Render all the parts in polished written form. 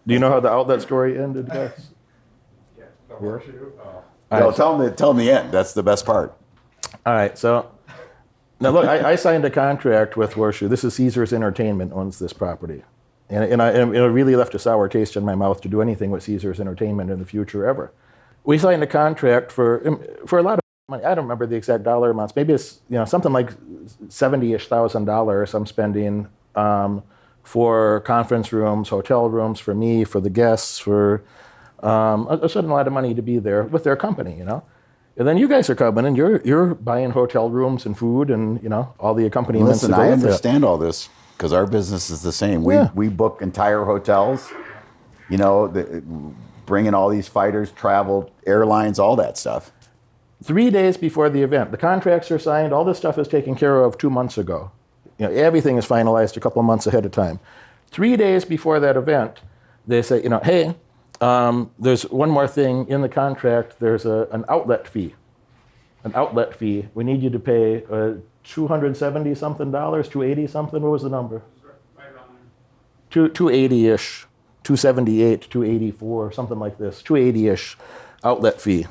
Do you know how the outlet story ended, guys? Yeah, the horseshoe. No, tell them the end. That's the best part. All right, so now look, I signed a contract with Horseshoe. This is Caesars Entertainment owns this property. And it really left a sour taste in my mouth to do anything with Caesars Entertainment in the future ever. We signed a contract for a lot of money. I don't remember the exact dollar amounts. Maybe it's something like $70,000 I'm spending for conference rooms, hotel rooms for me, for the guests, for a certain lot of money to be there with their company, And then you guys are coming and you're buying hotel rooms and food and all the accompaniments. Listen, I understand all this because our business is the same. We book entire hotels, bring in all these fighters, travel, airlines, all that stuff. 3 days before the event, the contracts are signed. All this stuff is taken care of 2 months ago. Everything is finalized a couple of months ahead of time. 3 days before that event, they say, hey, there's one more thing in the contract. There's an outlet fee. An outlet fee. We need you to pay $270 something, $280 something. What was the number? Right around there. 280-ish, 278, 284, something like this. 280-ish outlet fee.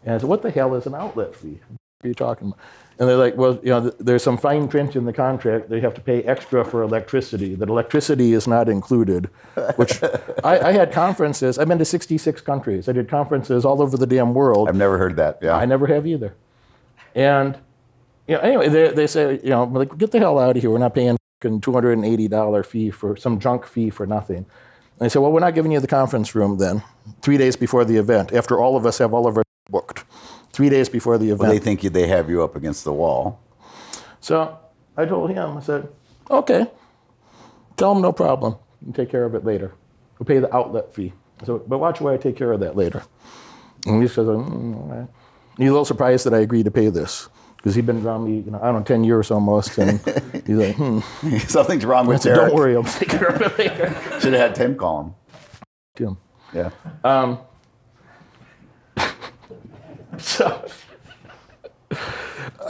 And I said, what the hell is an outlet fee? What are you talking about? And they're like, well, there's some fine print in the contract. They have to pay extra for electricity. That electricity is not included, which I had conferences. I've been to 66 countries. I did conferences all over the damn world. I've never heard that, yeah. I never have either. And anyway, they say, like, get the hell out of here. We're not paying a $280 fee for some junk fee for nothing. And I said, well, we're not giving you the conference room then, 3 days before the event, after all of us have all of our booked. 3 days before the event. Well, they think they have you up against the wall. So I told him, I said, okay, tell him no problem. You can take care of it later. We'll pay the outlet fee. So, but watch where I take care of that later. And he says, all right. He's a little surprised that I agreed to pay this because he'd been around me, 10 years almost. And he's like, Something's wrong with I said, Derek. don't worry, I'll take care of it later. Should have had Tim call him. Tim. Yeah. So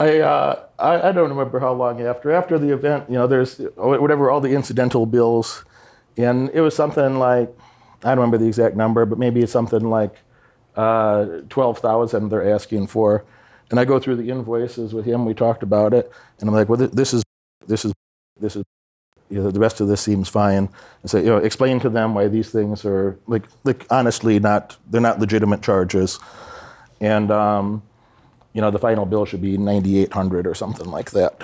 I don't remember how long after the event, there's whatever, all the incidental bills, and it was something like, I don't remember the exact number, but maybe it's something like $12,000 they're asking for. And I go through the invoices with him, we talked about it, and I'm like, well, this is the rest of this seems fine. And so, explain to them why these things are like honestly they're not legitimate charges. And, the final bill should be $9,800 or something like that,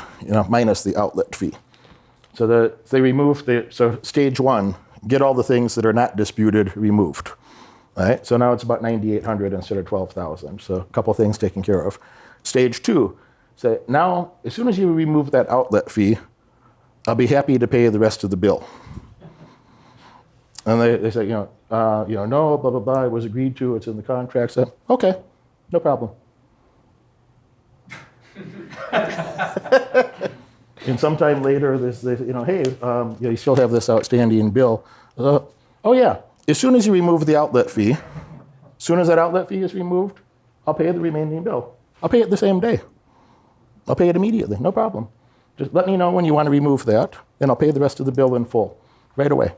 minus the outlet fee. So they removed so stage one, get all the things that are not disputed removed. All right? So now it's about $9,800 instead of $12,000. So a couple things taken care of. Stage two, say, now, as soon as you remove that outlet fee, I'll be happy to pay the rest of the bill. And they say, no, blah, blah, blah, it was agreed to, it's in the contract. So, okay. No problem. And sometime later, they say, hey, you still have this outstanding bill. Oh yeah, as soon as you remove the outlet fee, as soon as that outlet fee is removed, I'll pay the remaining bill. I'll pay it the same day. I'll pay it immediately, no problem. Just let me know when you want to remove that, and I'll pay the rest of the bill in full, right away.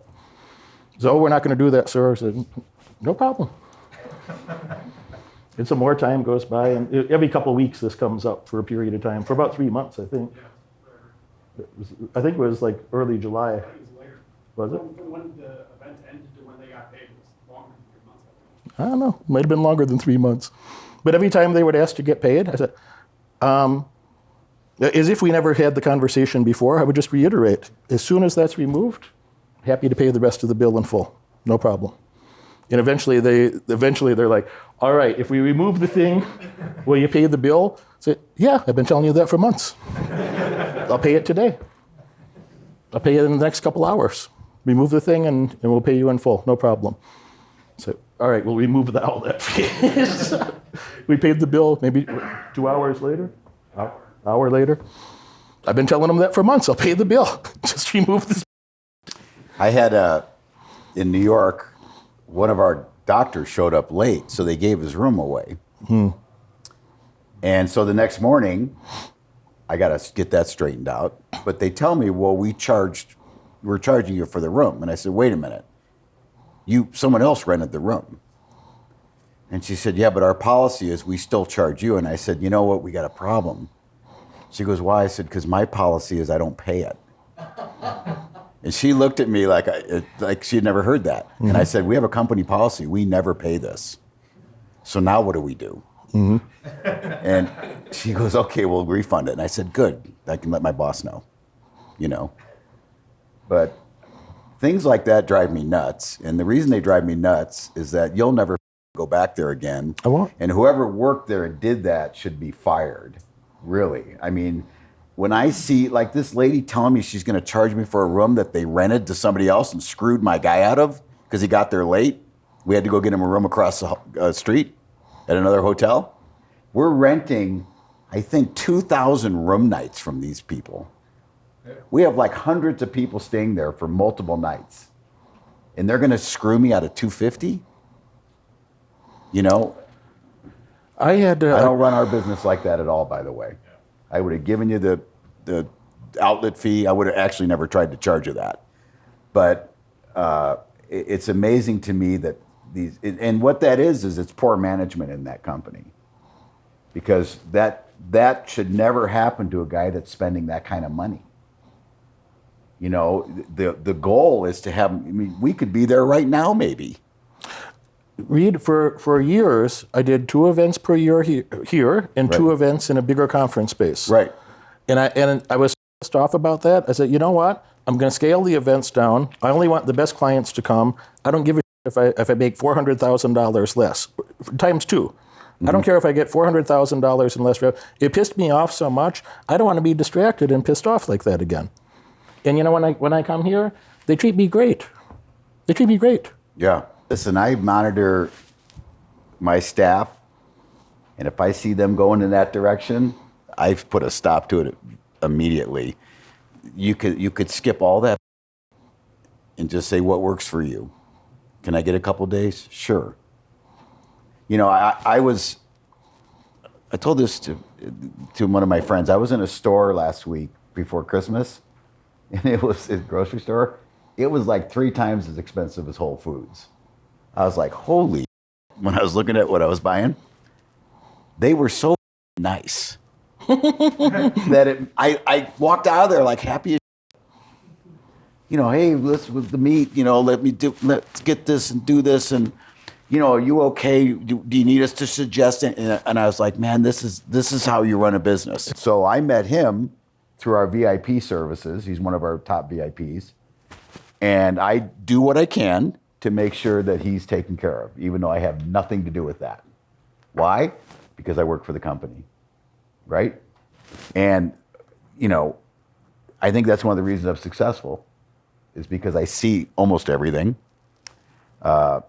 So, we're not going to do that, sir. I said, no problem. And some more time goes by, and every couple of weeks this comes up for a period of time, for about 3 months, I think. I think it was like early July. I think it was later. Was it? From when the event ended to when they got paid was longer than 3 months, I think. I don't know. Might have been longer than 3 months. But every time they would ask to get paid, I said, as if we never had the conversation before, I would just reiterate, as soon as that's removed, happy to pay the rest of the bill in full. No problem. And eventually they're like, all right, if we remove the thing, will you pay the bill? I say, yeah, I've been telling you that for months. I'll pay it today. I'll pay it in the next couple hours. Remove the thing and we'll pay you in full, no problem. So, all right, we'll remove the outlet fees. We paid the bill maybe 2 hours later, hour later. I've been telling them that for months. I'll pay the bill. Just remove this. I had in New York, one of our doctors showed up late, so they gave his room away. And so the next morning, I got to get that straightened out. But they tell me, well, we're charging you for the room. And I said, wait a minute. Someone else rented the room. And she said, yeah, but our policy is we still charge you. And I said, you know what? We got a problem. She goes, why? I said, because my policy is I don't pay it. And she looked at me like she had never heard that. Mm-hmm. And I said, we have a company policy. We never pay this. So now what do we do? Mm-hmm. And she goes, okay, we'll refund it. And I said, good. I can let my boss know, you know. But things like that drive me nuts. And the reason they drive me nuts is that you'll never go back there again. I won't. And whoever worked there and did that should be fired. Really. I mean, when I see like this lady telling me she's going to charge me for a room that they rented to somebody else and screwed my guy out of because he got there late, we had to go get him a room across the street at another hotel. We're renting, I think, 2,000 room nights from these people. We have like hundreds of people staying there for multiple nights. And they're going to screw me out of $250? You know, I don't run our business like that at all, by the way. I would have given you the outlet fee. I would have actually never tried to charge you that. But it's amazing to me that and what that is it's poor management in that company. Because that should never happen to a guy that's spending that kind of money. You know, the goal is to have, I mean, we could be there right now maybe. Reed, for years, I did 2 events per year here and right. 2 events in a bigger conference space. Right. And I was pissed off about that. I said, you know what? I'm going to scale the events down. I only want the best clients to come. I don't give a shit if I make $400,000 less, times 2. Mm-hmm. I don't care if I get $400,000 in less revenue. It pissed me off so much. I don't want to be distracted and pissed off like that again. And you know, when I come here, they treat me great. They treat me great. Yeah. Listen, I monitor my staff, and if I see them going in that direction, I've put a stop to it immediately. You could skip all that and just say what works for you. Can I get a couple days? Sure. You know, I told this to one of my friends. I was in a store last week before Christmas, and it was a grocery store. It was like 3 times as expensive as Whole Foods. I was like, holy, when I was looking at what I was buying, they were so nice that I walked out of there like happy as you know, hey, let's with the meat, you know, let's get this and do this. And, you know, are you okay? Do you need us to suggest it? And I was like, man, this is how you run a business. So I met him through our VIP services. He's one of our top VIPs. And I do what I can to make sure that he's taken care of, even though I have nothing to do with that. Why? Because I work for the company, right? And, you know, I think that's one of the reasons I'm successful is because I see almost everything. When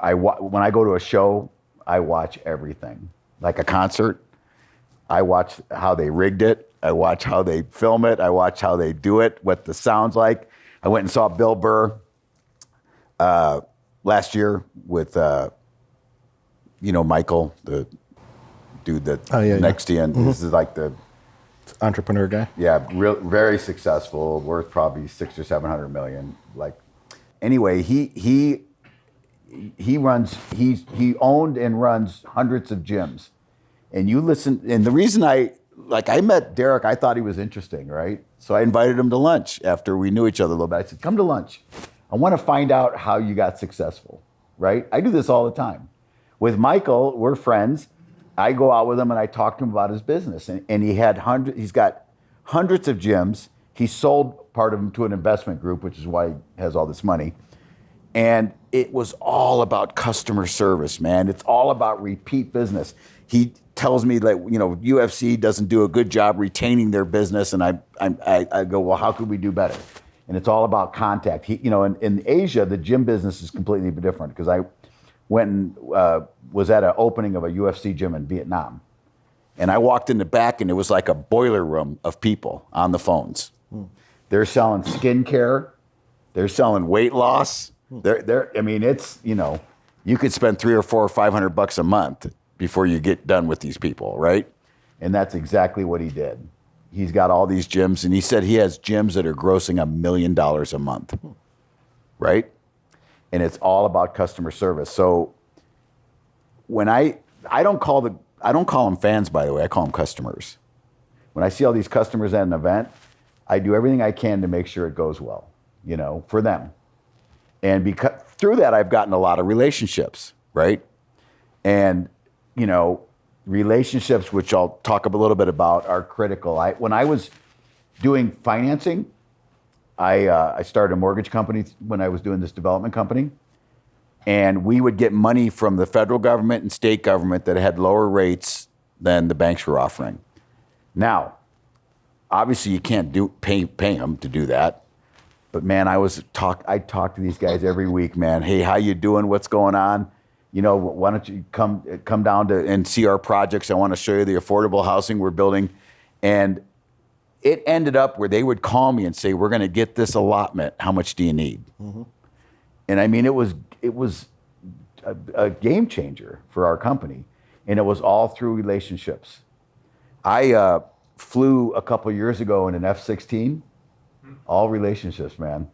I go to a show, I watch everything. Like a concert, I watch how they rigged it. I watch how they film it. I watch how they do it, what the sound's like. I went and saw Bill Burr last year with, you know, Michael, the dude that next to you. Mm-hmm. This is like the entrepreneur guy. Yeah, very successful, worth probably $600 or $700 million. Like, anyway, he owned and runs hundreds of gyms. And you listen, and the reason I met Derek, I thought he was interesting, right? So I invited him to lunch after we knew each other a little bit. I said, come to lunch. I want to find out how you got successful, right? I do this all the time. With Michael, we're friends. I go out with him and I talk to him about his business. And he's got hundreds of gyms. He sold part of them to an investment group, which is why he has all this money. And it was all about customer service, man. It's all about repeat business. He tells me that, you know, UFC doesn't do a good job retaining their business. And I go, well, how could we do better? And it's all about contact. You know, in Asia, the gym business is completely different because I went and was at an opening of a UFC gym in Vietnam. And I walked in the back and it was like a boiler room of people on the phones. They're selling skincare. They're selling weight loss. I mean, it's, you know, you could spend $300 or $400 or $500 a month before you get done with these people, right? And that's exactly what he did. He's got all these gyms, and he said he has gyms that are grossing $1 million a month, right? and it's all about customer service. So when I don't call them fans, by the way, I call them customers. When I see all these customers at an event, I do everything I can to make sure it goes well, for them. And because through that, I've gotten a lot of relationships, right? And, relationships, which I'll talk a little bit about, are critical. When I was doing financing, I started a mortgage company when I was doing this development company. And we would get money from the federal government and state government that had lower rates than the banks were offering. Now, obviously you can't pay them to do that. But man, I talk to these guys every week, man. Hey, how you doing? What's going on? Why don't you come down and see our projects? I want to show you the affordable housing we're building. And it ended up where they would call me and say, we're going to get this allotment. How much do you need? Mm-hmm. And I mean, it was a game changer for our company. And it was all through relationships. I flew a couple years ago in an F-16, all relationships, man,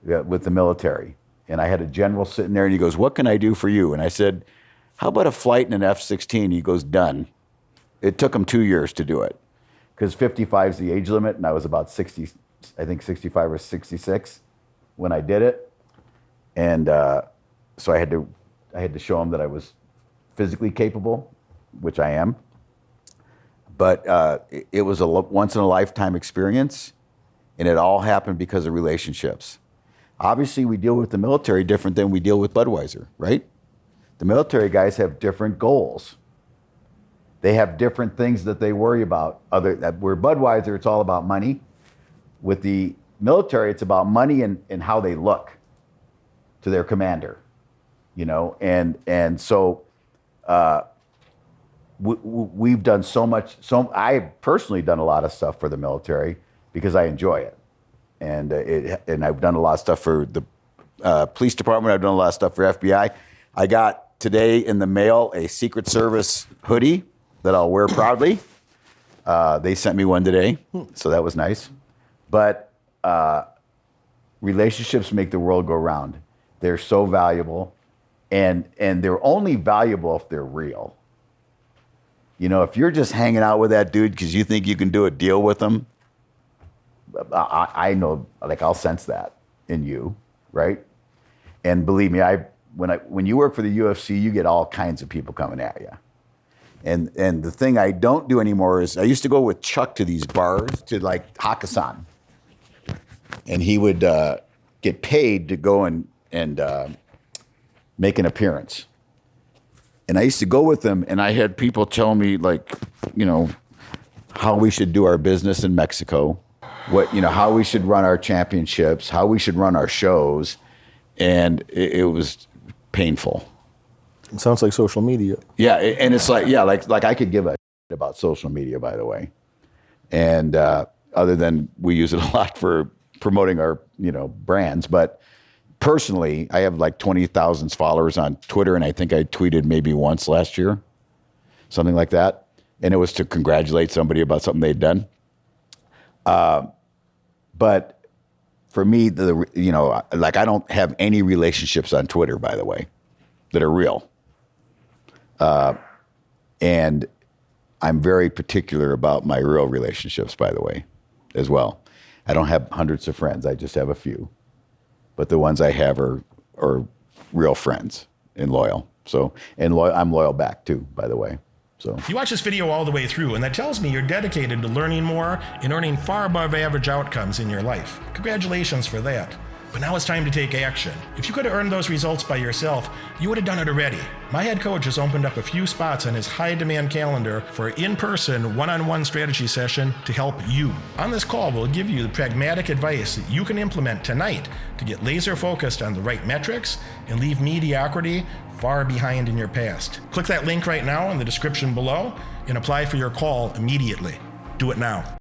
with the military. And I had a general sitting there and he goes, what can I do for you? And I said, how about a flight in an F-16? He goes, done. It took him 2 years to do it because 55 is the age limit. And I was about 60, I think 65 or 66 when I did it. And so I had to show him that I was physically capable, which I am. But it was a once in a lifetime experience. And it all happened because of relationships. Obviously, we deal with the military different than we deal with Budweiser, right? The military guys have different goals. They have different things that they worry about. Where Budweiser, it's all about money. With the military, it's about money and how they look to their commander, And so we've done so much. I've personally done a lot of stuff for the military because I enjoy it. And I've done a lot of stuff for the police department. I've done a lot of stuff for FBI. I got today in the mail a Secret Service hoodie that I'll wear proudly. They sent me one today, so that was nice. But relationships make the world go round. They're so valuable, and they're only valuable if they're real. If you're just hanging out with that dude because you think you can do a deal with him, I know, I'll sense that in you, right? And believe me, when you work for the UFC, you get all kinds of people coming at you. And the thing I don't do anymore is I used to go with Chuck to these bars, to like Hakkasan. And he would get paid to go and make an appearance. And I used to go with him, and I had people tell me, how we should do our business in Mexico, how we should run our championships, how we should run our shows. And it was painful. It sounds like social media. Yeah, and it's like I could give a shit about social media, by the way. And other than we use it a lot for promoting our, brands. But personally, I have like 20,000 followers on Twitter, and I think I tweeted maybe once last year, something like that. And it was to congratulate somebody about something they'd done. But for me, I don't have any relationships on Twitter, by the way, that are real. And I'm very particular about my real relationships, by the way, as well. I don't have hundreds of friends. I just have a few. But the ones I have are real friends and loyal. So, and I'm loyal back too, by the way. So you watch this video all the way through, and that tells me you're dedicated to learning more and earning far above average outcomes in your life. Congratulations for that. But now it's time to take action. If you could have earned those results by yourself, you would have done it already. My head coach has opened up a few spots on his high-demand calendar for an in-person, one-on-one strategy session to help you. On this call, we'll give you the pragmatic advice that you can implement tonight to get laser-focused on the right metrics and leave mediocrity far behind in your past. Click that link right now in the description below and apply for your call immediately. Do it now.